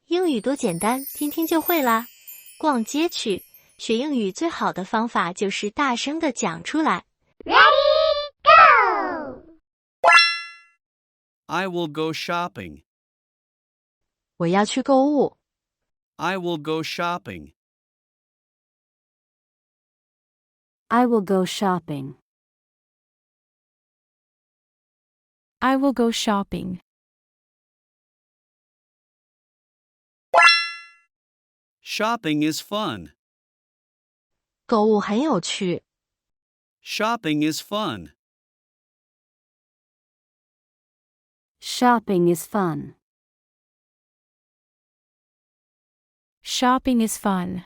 英语多简单，听听就会啦。逛街去，学英语最好的方法就是大声地讲出来。Ready, go! I will go shopping. 我要去购物。I will go shopping. I will go shopping. I will go shopping. Shopping is fun. 购物很有趣。Shopping is fun. Shopping is fun. Shopping is fun.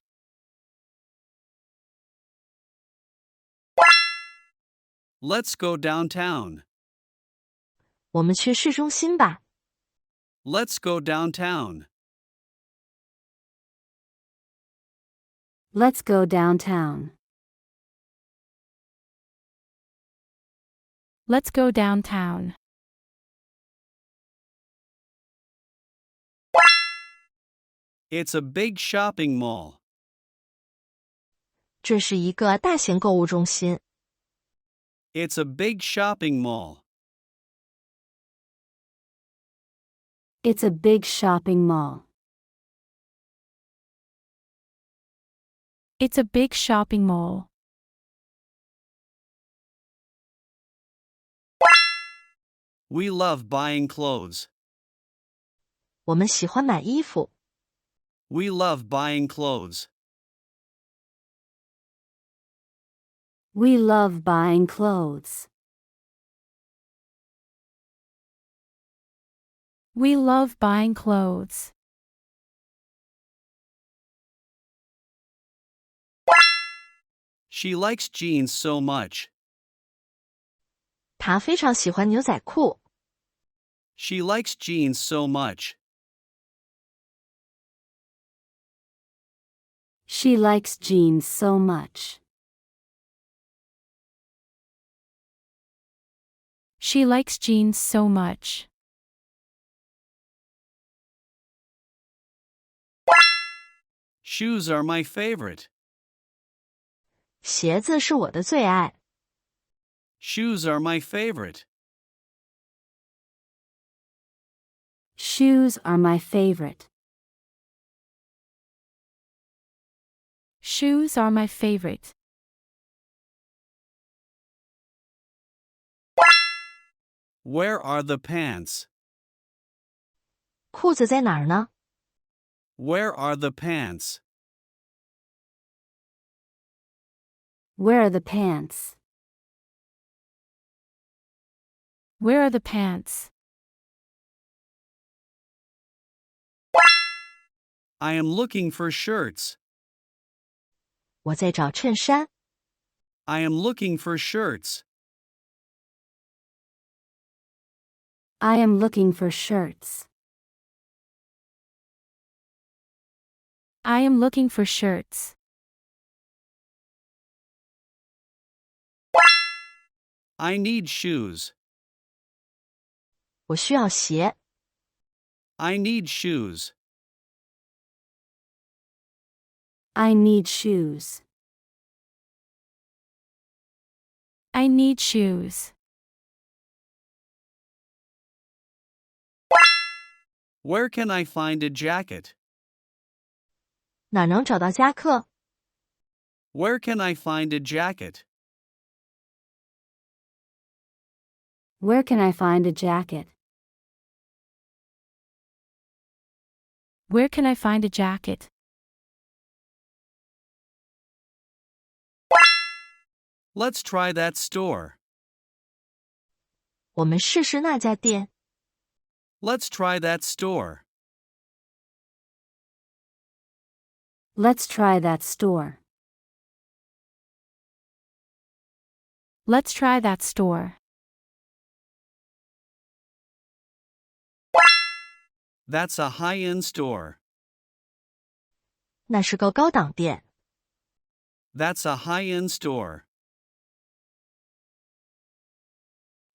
Let's go downtown. 我们去市中心吧。Let's go downtown. Let's go downtown. Let's go downtown. It's a big shopping mall. 这是一个大型购物中心。It's a big shopping mall. It's a big shopping mall. It's a big shopping mall. We love buying clothes. 我们喜欢买衣服。We love buying clothes. We love buying clothes. We love buying clothes. She likes jeans so much. 他非常喜欢牛仔裤。She likes jeans so much. She likes jeans so much. She likes jeans so much. Shoes are my favorite. 鞋子是我的最爱。Shoes are my favorite. Shoes are my favorite. Shoes are my favorite. Where are the pants? 裤子在哪儿呢？ Where are the pants? Where are the pants? Where are the pants? I am looking for shirts. 我在找衬衫。I am looking for shirts. I am looking for shirts. I am looking for shirts. I need shoes. 我需要鞋。I need shoes. I need shoes. I need shoes. Where can I find a jacket? 哪能找到夹克？ Where can I find a jacket? Where can I find a jacket? Where can I find a jacket? Let's try that store. 我们试试那家店。 Let's try that store. Let's try that store. Let's try that store. That's a high-end store. 那是个高档店。 That's a high-end store.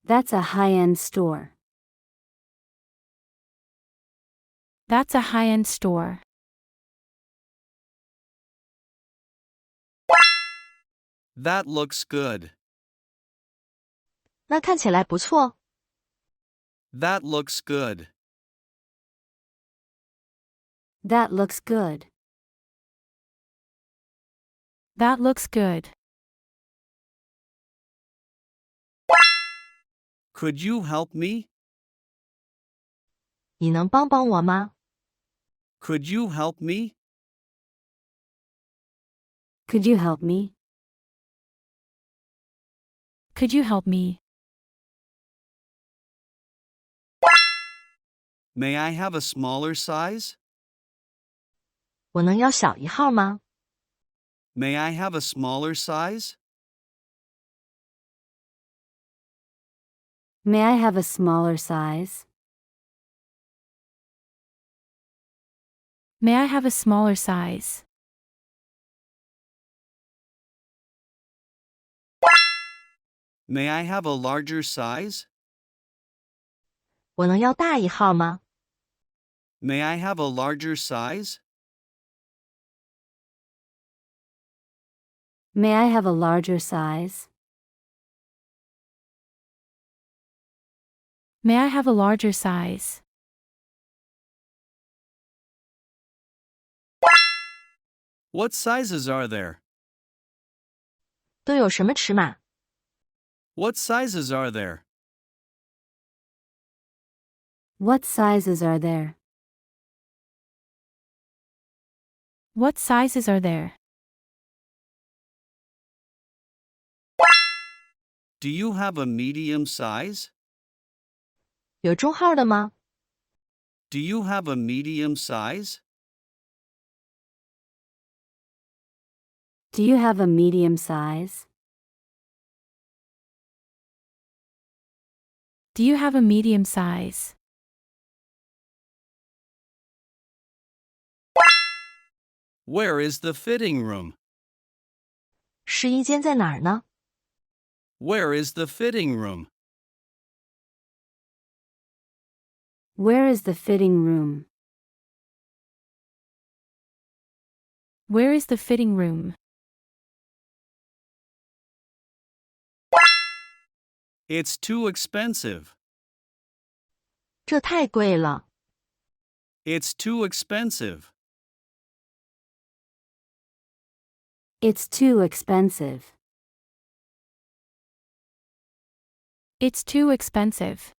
That's a high-end store. That's a high-end store. That looks good. 那看起来不错。That looks good. That looks good. That looks good. Could you help me? 你能帮帮我吗？ Could you help me? Could you help me? Could you help me? May I have a smaller size? 我能要小一号吗？ May I have a smaller size? May I have a smaller size? May I have a smaller size? May I have a larger size? 我能要大一号吗？ May I have a larger size? May I have a larger size? May I have a larger size? What sizes are there? 都有什么尺码？ What sizes are there? What sizes are there? What sizes are there? Do you have a medium size? 有中号的吗？ Do you have a medium size? Do you have a medium size? Do you have a medium size? Where is the fitting room? 试衣间在哪儿呢？ Where is the fitting room? Where is the fitting room? Where is the fitting room? It's too expensive. 这太贵了。 It's too expensive. It's too expensive. It's too expensive.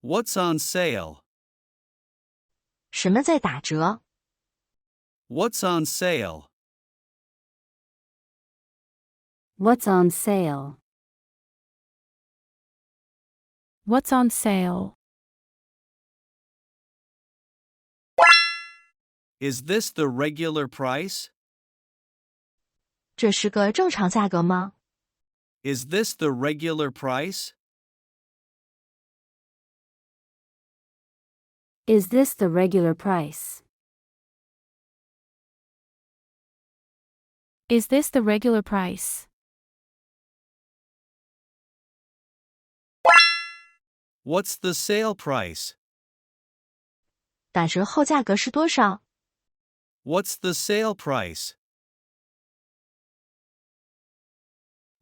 What's on sale? 什么在打折？ What's on sale? What's on sale? What's on sale? Is this the regular price? 这是个正常价格吗？ Is this the regular price? Is this the regular price? Is this the regular price? What's the sale price? 打折后价格是多少？ What's the sale price?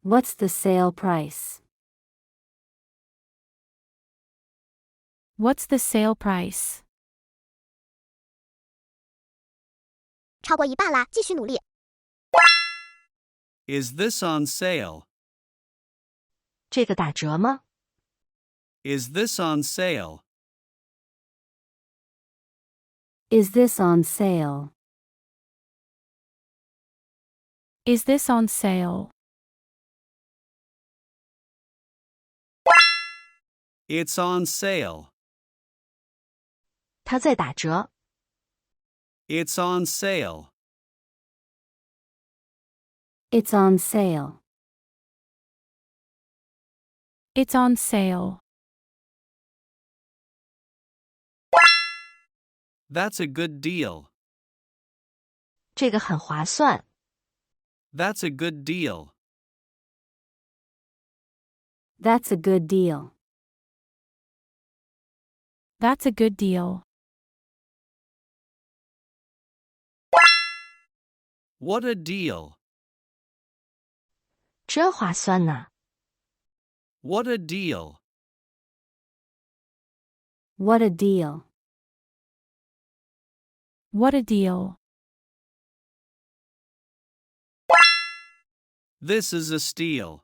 What's the sale price? What's the sale price? 超过一半啦，继续努力。 Is this on sale? 这个打折吗？ Is this on sale? Is this on sale? Is this on sale? It's on sale. 它在打折。 It's on sale. It's on sale. It's on sale. That's a good deal. 这个很划算。 That's a good deal. That's a good deal. That's a good deal. What a deal. 真划算呢。 What a deal. What a deal. What a deal. This is a steal.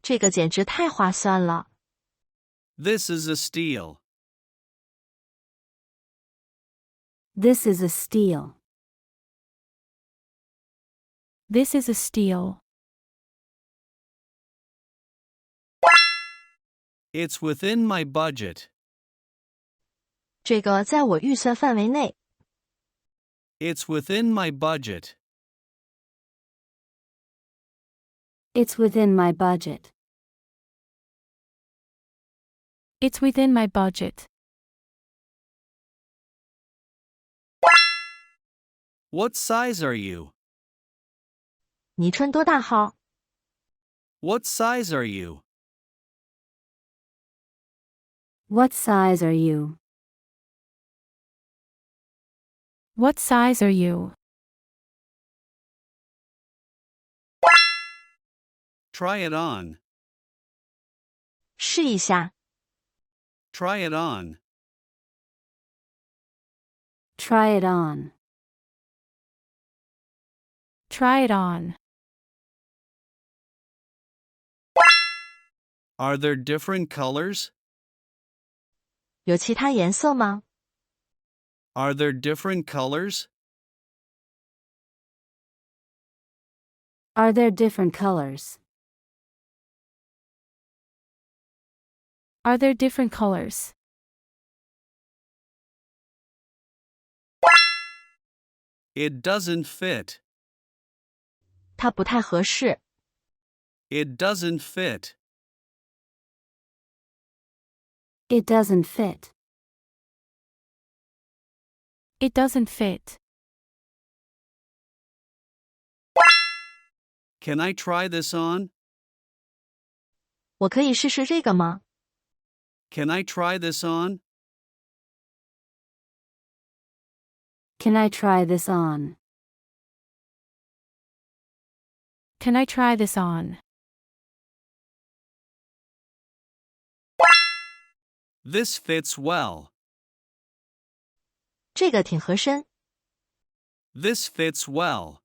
这个简直太划算了。 This is a steal. This is a steal. This is a steal. It's within my budget. 这个在我预算范围内。 It's within my budget. It's within my budget. It's within my budget. What size are you? 你穿多大号？ What size are you? What size are you? What size are you? Try it on. 试一下。 Try it on. Try it on. Try it on. Are there different colors? 有其他颜色吗？ Are there different colors? Are there different colors? Are there different colors? It doesn't fit. 它不太合适。 It doesn't fit. It doesn't fit. It doesn't fit. Can I try this on? 我可以试试这个吗？ Can I try this on? Can I try this on? Can I try this on? This fits well. 这个挺合身。 This fits well.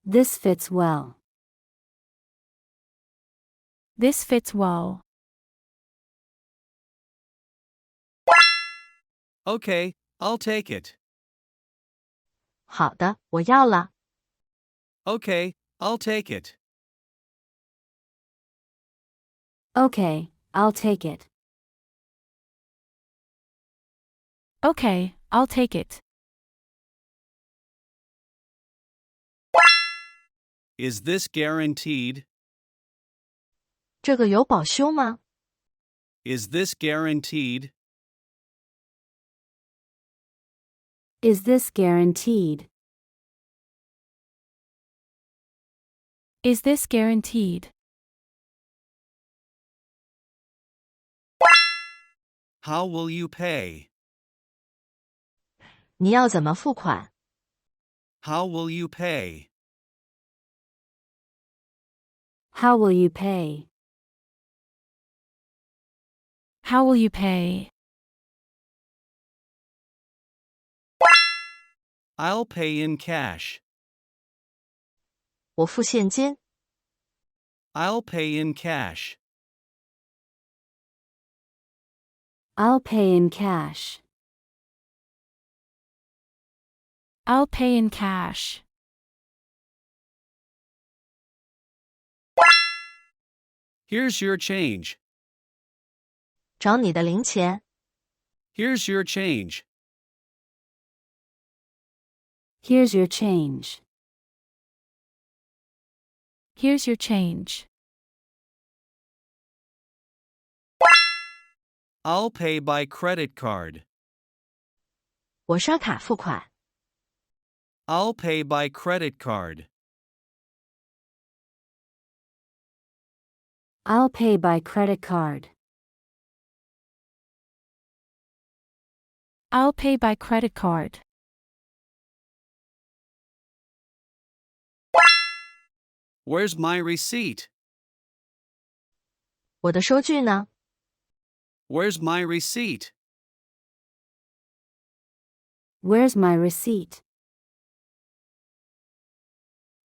This fits well. This fits well. Okay, I'll take it. 好的，我要了。 Okay, I'll take it. Okay, I'll take it. Okay, I'll take it. Is this guaranteed? 这个有保修吗？ Is this guaranteed? Is this guaranteed? Is this guaranteed? How will you pay? 你要怎么付款？ How will you pay? How will you pay? How will you pay? I'll pay in cash. 我付现金。 I'll pay in cash. I'll pay in cash. I'll pay in cash. Here's your change. 找你的零钱。 Here's your change. Here's your change. Here's your change. I'll pay by credit card. 我刷卡付款。 I'll pay by credit card. I'll pay by credit card. I'll pay by credit card. Where's my receipt? 我的收据呢？ Where's my receipt? Where's my receipt?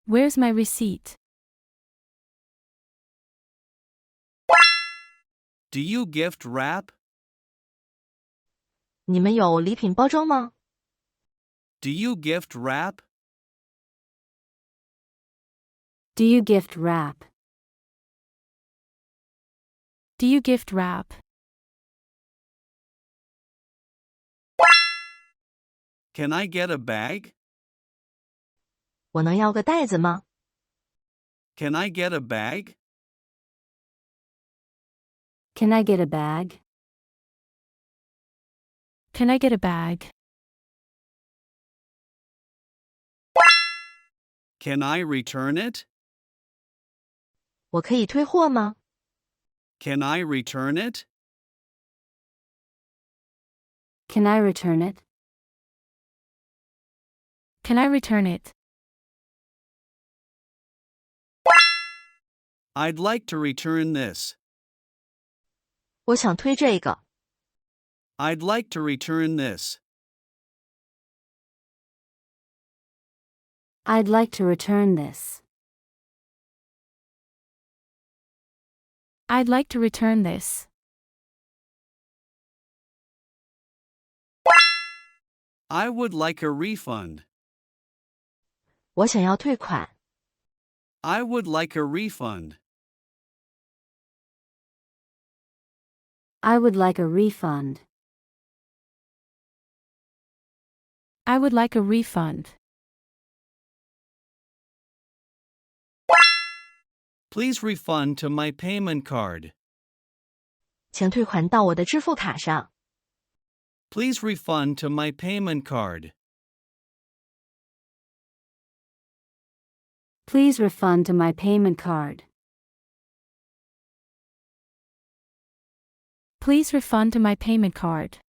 Where's my receipt? Do you gift wrap? 你们有礼品包装吗？ Do you gift wrap? Do you gift wrap? Do you gift wrap? Can I get a bag? 我能要个袋子吗？ Can I get a bag? Can I get a bag? Can I get a bag? Can I return it? 我可以退货吗？ Can I return it? Can I return it? Can I return it? I'd like to return this. 我想退这个。 I'd like to return this. I'd like to return this. I'd like to return this. I would like a refund. 我想要退款。 I would like a refund. I would like a refund. I would like a refund. Please refund to my payment card. 请退款到我的支付卡上。 Please refund to my payment card. Please refund to my payment card. Please refund to my payment card.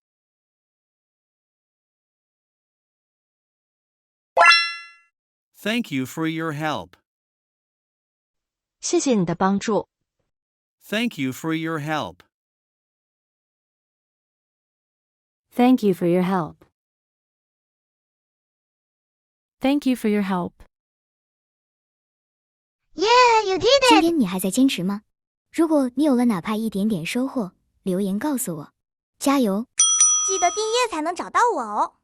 Thank you for your help. 谢谢你的帮助。 Thank you for your help. Thank you for your help. Thank you for your help. Yeah, you did 今 it! 天你还在坚持吗？如果你有了哪怕一点点收获，留言告诉我。加油！记得订阅才能找到我哦。